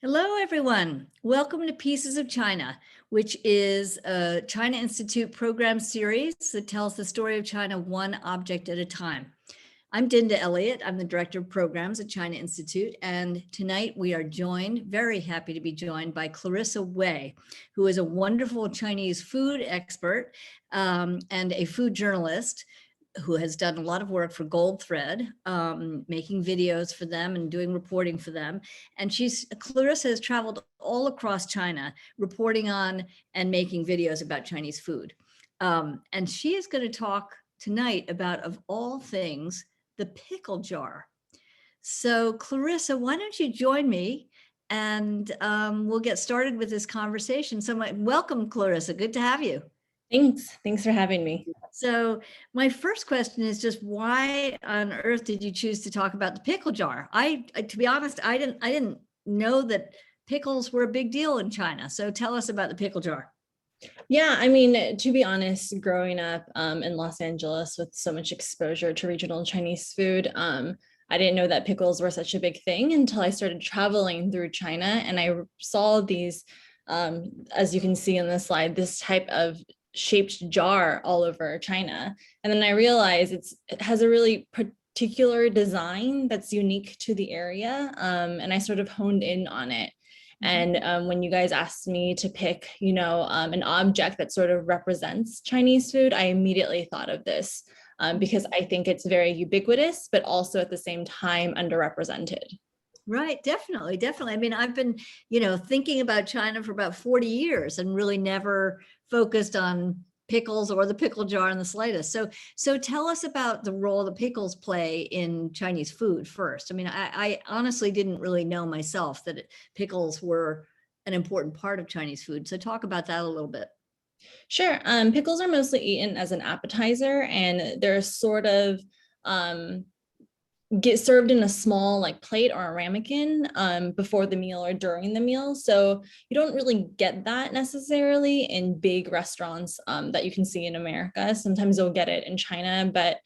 Hello, everyone. Welcome to Pieces of China, which is a China Institute program series that tells the story of China one object at a time. I'm Dinda Elliott. I'm the Director of Programs at China Institute. And tonight we are joined, very happy to be joined by Clarissa Wei, who is a wonderful Chinese food expert and a food journalist who has done a lot of work for Gold Thread, making videos for them and doing reporting for them. And Clarissa has traveled all across China, reporting on and making videos about Chinese food. And she is going to talk tonight about, of all things, the pickle jar. So Clarissa, why don't you join me and we'll get started with this conversation. So welcome, Clarissa. Good to have you. Thanks for having me. So my first question is just why on earth did you choose to talk about the pickle jar? To be honest, I didn't know that pickles were a big deal in China. So tell us about the pickle jar. Yeah, I mean, to be honest, growing up in Los Angeles with so much exposure to regional Chinese food, I didn't know that pickles were such a big thing until I started traveling through China and I saw these, as you can see in the slide, this type of shaped jar all over China. And then I realized it has a really particular design that's unique to the area. And I sort of honed in on it. And when you guys asked me to pick, an object that sort of represents Chinese food, I immediately thought of this because I think it's very ubiquitous, but also at the same time underrepresented. Right, definitely, definitely. I mean, I've been, thinking about China for about 40 years and really never focused on pickles or the pickle jar in the slightest. So tell us about the role the pickles play in Chinese food first. I mean, I honestly didn't really know myself that pickles were an important part of Chinese food. So talk about that a little bit. Sure. Pickles are mostly eaten as an appetizer, and they're sort of get served in a small like plate or a ramekin before the meal or during the meal. So you don't really get that necessarily in big restaurants that you can see in America. Sometimes you'll get it in China, but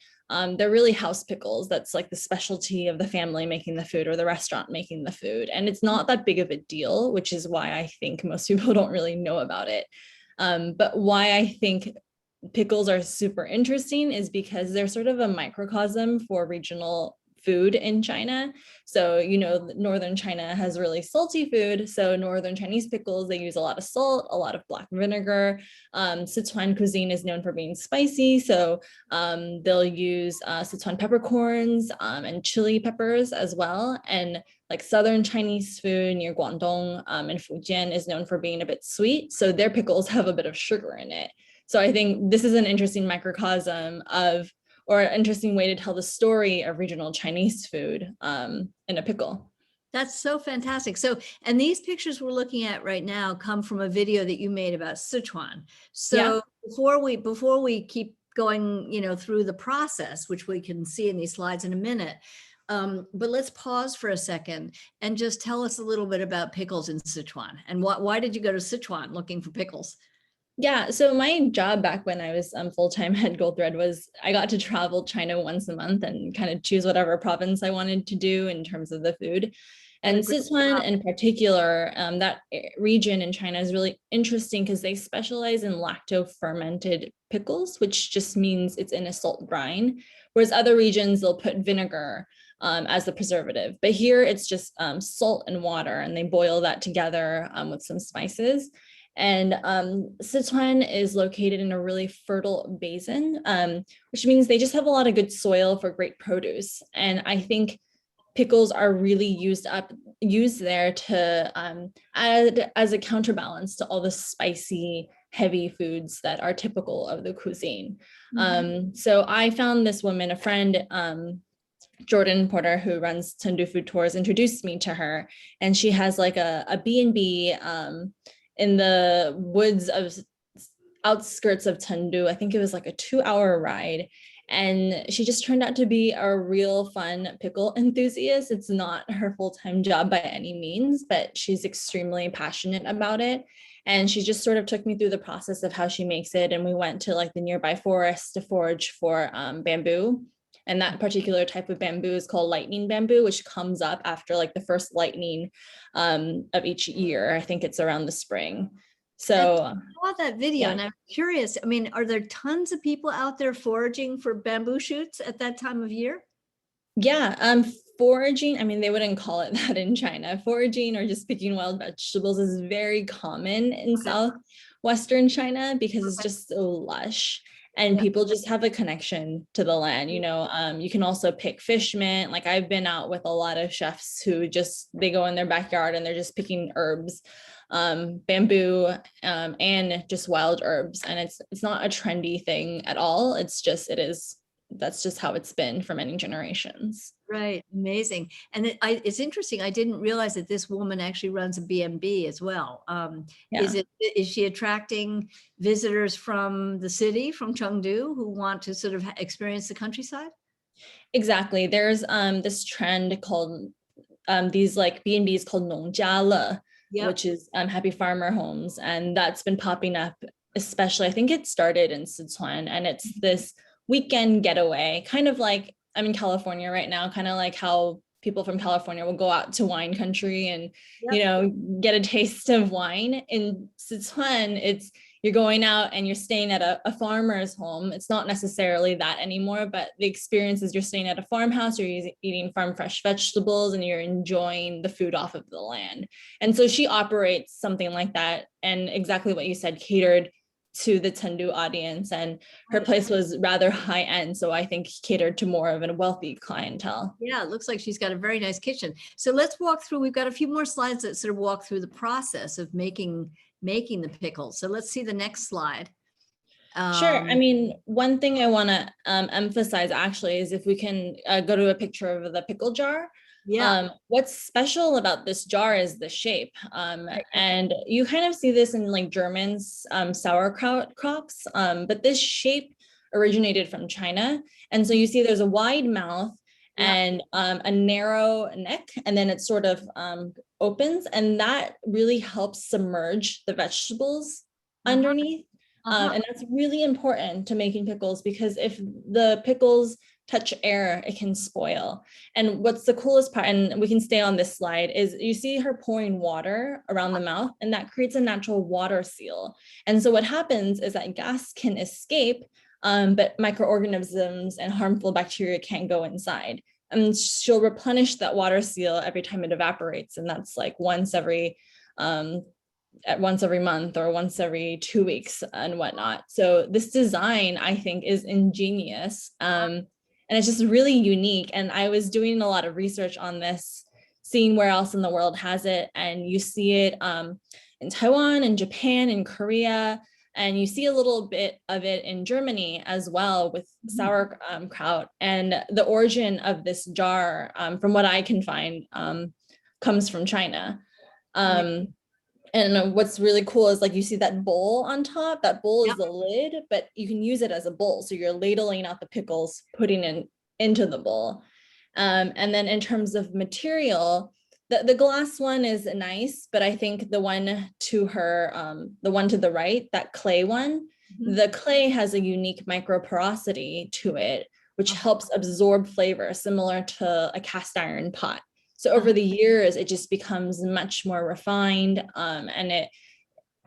they're really house pickles. That's like the specialty of the family making the food or the restaurant making the food. And it's not that big of a deal, which is why I think most people don't really know about it. But why I think pickles are super interesting is because they're sort of a microcosm for regional food in China. So, northern China has really salty food. So northern Chinese pickles, they use a lot of salt, a lot of black vinegar. Sichuan cuisine is known for being spicy. So they'll use Sichuan peppercorns and chili peppers as well. And like southern Chinese food near Guangdong and Fujian is known for being a bit sweet. So their pickles have a bit of sugar in it. So I think this is an interesting microcosm or an interesting way to tell the story of regional Chinese food in a pickle. That's so fantastic. So, and these pictures we're looking at right now come from a video that you made about Sichuan. So Yeah. before we keep going, through the process, which we can see in these slides in a minute, but let's pause for a second and just tell us a little bit about pickles in Sichuan and why did you go to Sichuan looking for pickles? Yeah, so my job back when I was full-time at Gold Thread was I got to travel China once a month and kind of choose whatever province I wanted to do in terms of the food. And Sichuan in particular, that region in China is really interesting because they specialize in lacto-fermented pickles, which just means it's in a salt brine, whereas other regions they'll put vinegar as the preservative. But here it's just salt and water, and they boil that together with some spices. And Sichuan is located in a really fertile basin, which means they just have a lot of good soil for great produce. And I think pickles are really used there to add as a counterbalance to all the spicy, heavy foods that are typical of the cuisine. So I found this woman, a friend, Jordan Porter, who runs Chengdu Food Tours, introduced me to her, and she has like a B&B in the woods of outskirts of Chengdu. I think it was like a 2-hour ride. And she just turned out to be a real fun pickle enthusiast. It's not her full-time job by any means, but she's extremely passionate about it. And she just sort of took me through the process of how she makes it. And we went to like the nearby forest to forage for bamboo. And that particular type of bamboo is called lightning bamboo, which comes up after like the first lightning of each year. I think it's around the spring. So I saw that video and I'm curious, I mean, are there tons of people out there foraging for bamboo shoots at that time of year? yeah, foraging, I mean, they wouldn't call it that in China. Foraging or just picking wild vegetables is very common in southwestern China because it's just so lush and people just have a connection to the land. You know, you can also pick fish mint. Like I've been out with a lot of chefs who just, they go in their backyard and they're just picking herbs, bamboo, and just wild herbs. And it's not a trendy thing at all. It's just, that's just how it's been for many generations. Right, amazing. And it's interesting. I didn't realize that this woman actually runs a B&B as well. Is she attracting visitors from the city, from Chengdu, who want to sort of experience the countryside? Exactly. There's this trend called these like B&Bs called Nongjiale, which is happy farmer homes, and that's been popping up. Especially, I think it started in Sichuan, and it's this weekend getaway, kind of like I'm in California right now, kind of like how people from California will go out to wine country and you know, get a taste of wine. In Sichuan, it's you're going out and you're staying at a farmer's home. It's not necessarily that anymore, but the experience is you're staying at a farmhouse, you're eating farm fresh vegetables, and you're enjoying the food off of the land. And so she operates something like that, and exactly what you said, catered to the Chengdu audience, and her place was rather high end, so I think catered to more of a wealthy clientele. Yeah, it looks like she's got a very nice kitchen. So let's walk through. We've got a few more slides that sort of walk through the process of making the pickles. So let's see the next slide. Sure. I mean, one thing I want to emphasize actually is if we can go to a picture of the pickle jar. What's special about this jar is the shape. And you kind of see this in like German's sauerkraut crops, but this shape originated from China. And so you see there's a wide mouth and a narrow neck, and then it sort of opens, and that really helps submerge the vegetables underneath. And that's really important to making pickles, because if the pickles touch air, it can spoil. And what's the coolest part, and we can stay on this slide, is you see her pouring water around the mouth, and that creates a natural water seal. And so what happens is that gas can escape, but microorganisms and harmful bacteria can't go inside. And she'll replenish that water seal every time it evaporates. And that's like once every month or once every 2 weeks and whatnot. So this design, I think, is ingenious. And it's just really unique. And I was doing a lot of research on this, seeing where else in the world has it. And you see it in Taiwan and Japan and Korea. And you see a little bit of it in Germany as well with sauerkraut. And the origin of this jar, from what I can find, comes from China. And what's really cool is like you see that bowl on top, that bowl is the lid, but you can use it as a bowl. So you're ladling out the pickles, putting into the bowl. And then in terms of material, the glass one is nice, but I think the one to her, the one to the right, that clay one, the clay has a unique microporosity to it, which helps absorb flavor, similar to a cast iron pot. So over the years, it just becomes much more refined, and it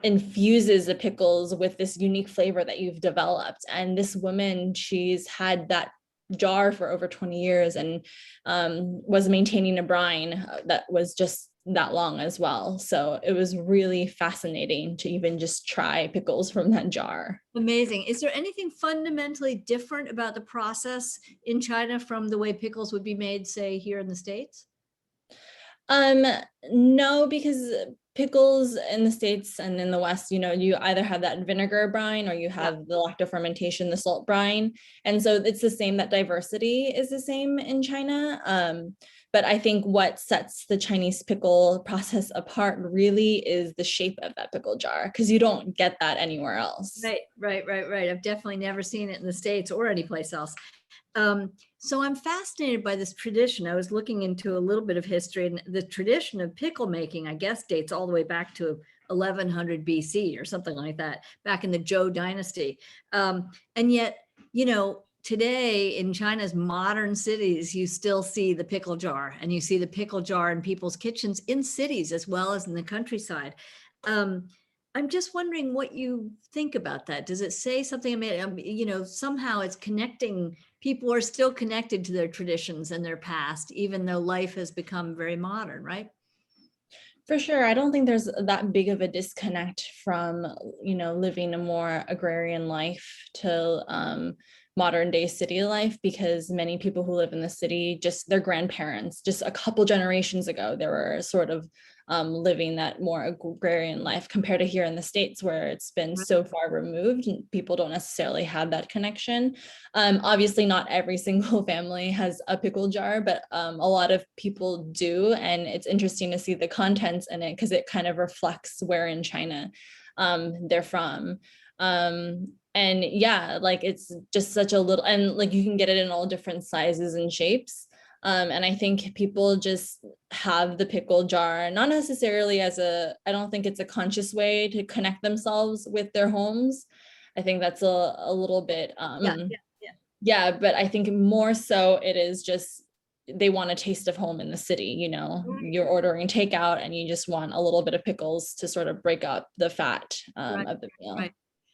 infuses the pickles with this unique flavor that you've developed. And this woman, she's had that jar for over 20 years and was maintaining a brine that was just that long as well. So it was really fascinating to even just try pickles from that jar. Amazing. Is there anything fundamentally different about the process in China from the way pickles would be made, say, here in the States? No, because pickles in the States and in the West, you know, you either have that vinegar brine or you have the lactofermentation, the salt brine. And so it's the same, that diversity is the same in China. But I think what sets the Chinese pickle process apart really is the shape of that pickle jar, because you don't get that anywhere else. Right. I've definitely never seen it in the States or anyplace else. So I'm fascinated by this tradition. I was looking into a little bit of history, and the tradition of pickle making, I guess, dates all the way back to 1100 BC or something like that, back in the Zhou dynasty. And yet, you know, today in China's modern cities, you still see the pickle jar, and you see the pickle jar in people's kitchens in cities as well as in the countryside. I'm just wondering what you think about that. Does it say something? I mean, somehow it's connecting, people are still connected to their traditions and their past, even though life has become very modern, right? For sure. I don't think there's that big of a disconnect from, living a more agrarian life to modern day city life, because many people who live in the city, just their grandparents, just a couple generations ago, they were sort of living that more agrarian life compared to here in the States, where it's been so far removed and people don't necessarily have that connection. Obviously, not every single family has a pickle jar, but a lot of people do. And it's interesting to see the contents in it because it kind of reflects where in China they're from. And yeah, like it's just such a little, and like you can get it in all different sizes and shapes. And I think people just have the pickle jar, not necessarily I don't think it's a conscious way to connect themselves with their homes. I think that's a little bit, yeah, but I think more so it is just, they want a taste of home in the city, you're ordering takeout and you just want a little bit of pickles to sort of break up the fat of the meal. Right.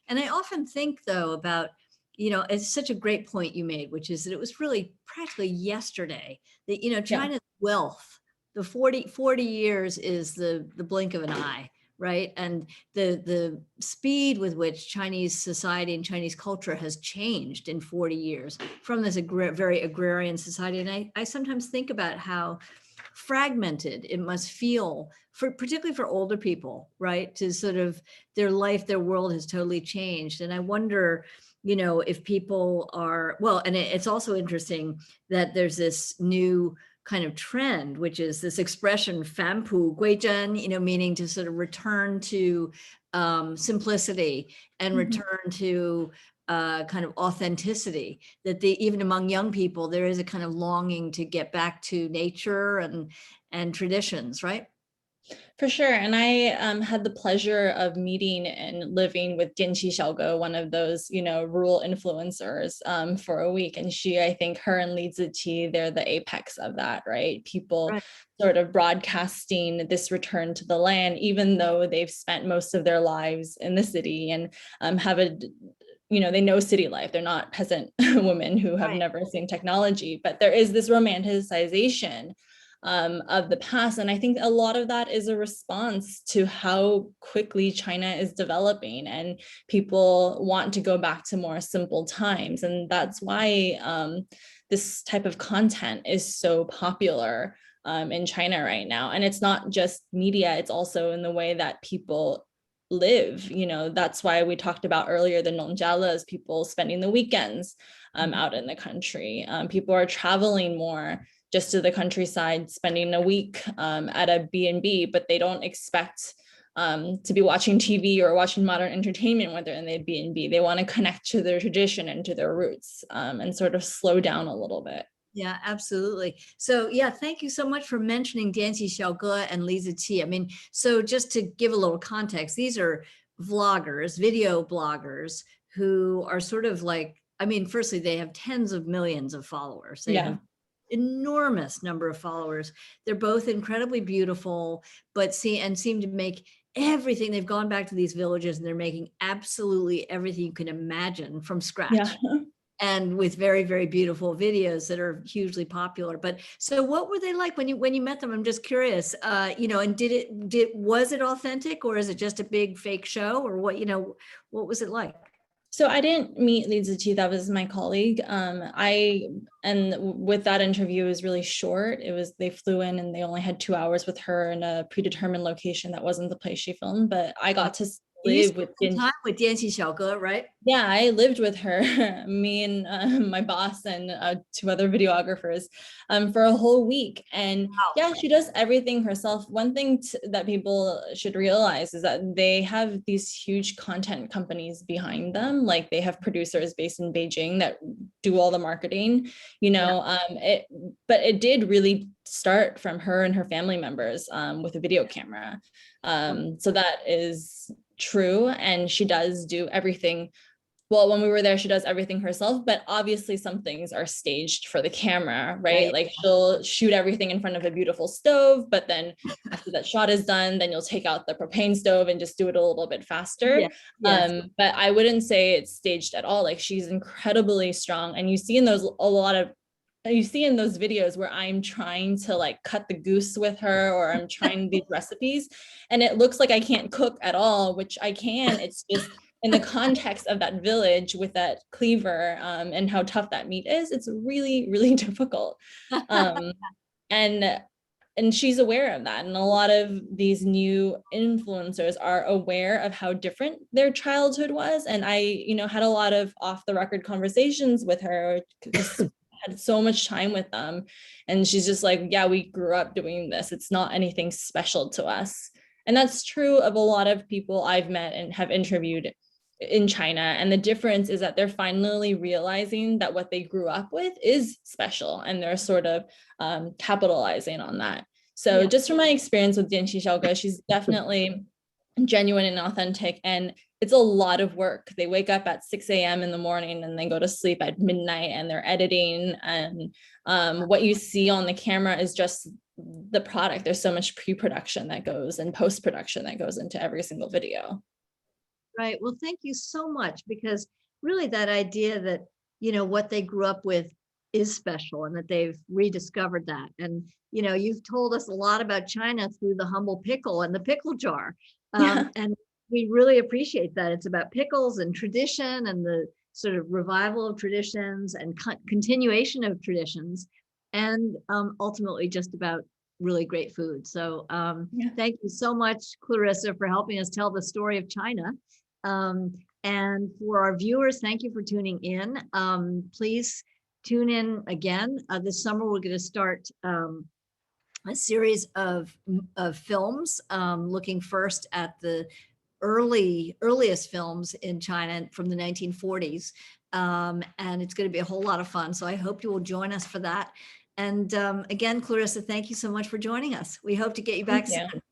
And I often think though about, it's such a great point you made, which is that it was really practically yesterday that, China's wealth, the 40 years is the blink of an eye, right? And the speed with which Chinese society and Chinese culture has changed in 40 years from this very agrarian society. And I sometimes think about how fragmented it must feel particularly for older people, right? To sort of their life, their world has totally changed. And I wonder, if people are, well, and it's also interesting that there's this new kind of trend, which is this expression "fanpu guizhen," meaning to sort of return to simplicity and return to kind of authenticity, that even among young people, there is a kind of longing to get back to nature and traditions, right? For sure. And I had the pleasure of meeting and living with Dianqi Xiaoge, one of those, rural influencers for a week. And I think her and Li Ziqi, they're the apex of that, right? People sort of broadcasting this return to the land, even though they've spent most of their lives in the city and have they know city life. They're not peasant women who have never seen technology, but there is this romanticization of the past. And I think a lot of that is a response to how quickly China is developing, and people want to go back to more simple times. And that's why this type of content is so popular in China right now. And it's not just media, it's also in the way that people live. That's why we talked about earlier the nongjialas, people spending the weekends out in the country. People are traveling more just to the countryside, spending a week at a B&B, but they don't expect to be watching TV or watching modern entertainment when they're in the B&B. They want to connect to their tradition and to their roots and sort of slow down a little bit. Yeah, absolutely. So yeah, thank you so much for mentioning Dianqi Xiaoge and Li Ziqi. I mean, so just to give a little context, these are vloggers, video bloggers who are sort of like, I mean, firstly, they have tens of millions of followers. They have enormous number of followers. They're both incredibly beautiful, but seem to make everything. They've gone back to these villages and they're making absolutely everything you can imagine from scratch. And with very, very beautiful videos that are hugely popular. But so what were they like when you met them? I'm just curious, and was it authentic, or is it just a big fake show, or what was it like? So I didn't meet Li Ziqi, that was my colleague. And with that interview, it was really short. They flew in and they only had 2 hours with her in a predetermined location that wasn't the place she filmed, but I got to live with Dianqi Xiaoge, right? Yeah, I lived with her, me and my boss and 2 other videographers for a whole week. And yeah, she does everything herself. One thing that people should realize is that they have these huge content companies behind them. Like they have producers based in Beijing that do all the marketing, but it did really start from her and her family members with a video camera. So that is true. And she does do everything well, when we were there, she does everything herself, but obviously some things are staged for the camera, right? Like she'll shoot everything in front of a beautiful stove, but then after that shot is done, then you'll take out the propane stove and just do it a little bit faster. But I wouldn't say it's staged at all. Like she's incredibly strong. And you see in those videos where I'm trying to like cut the goose with her, or I'm trying these recipes, and it looks like I can't cook at all, which I can. It's just in the context of that village with that cleaver, and how tough that meat is, it's really, really difficult. And she's aware of that. And a lot of these new influencers are aware of how different their childhood was. And I, had a lot of off the record conversations with her, just had so much time with them. And she's just like, yeah, we grew up doing this. It's not anything special to us. And that's true of a lot of people I've met and have interviewed in China. And the difference is that they're finally realizing that what they grew up with is special, and they're sort of capitalizing on that. So just from my experience with Dian Xiaoge, she's definitely genuine and authentic, and it's a lot of work. They wake up at 6 a.m. in the morning and they go to sleep at midnight, and they're editing, and what you see on the camera is just the product. There's so much pre-production that goes and post-production that goes into every single video. Right. Well, thank you so much, because really that idea that, what they grew up with is special, and that they've rediscovered that. And, you've told us a lot about China through the humble pickle and the pickle jar. And we really appreciate that. It's about pickles and tradition, and the sort of revival of traditions and continuation of traditions, and ultimately just about really great food. So thank you so much, Clarissa, for helping us tell the story of China. And for our viewers, thank you for tuning in. Please tune in again. This summer, we're going to start a series of films, looking first at the earliest films in China from the 1940s. And it's going to be a whole lot of fun. So I hope you will join us for that. And again, Clarissa, thank you so much for joining us. We hope to get you back soon.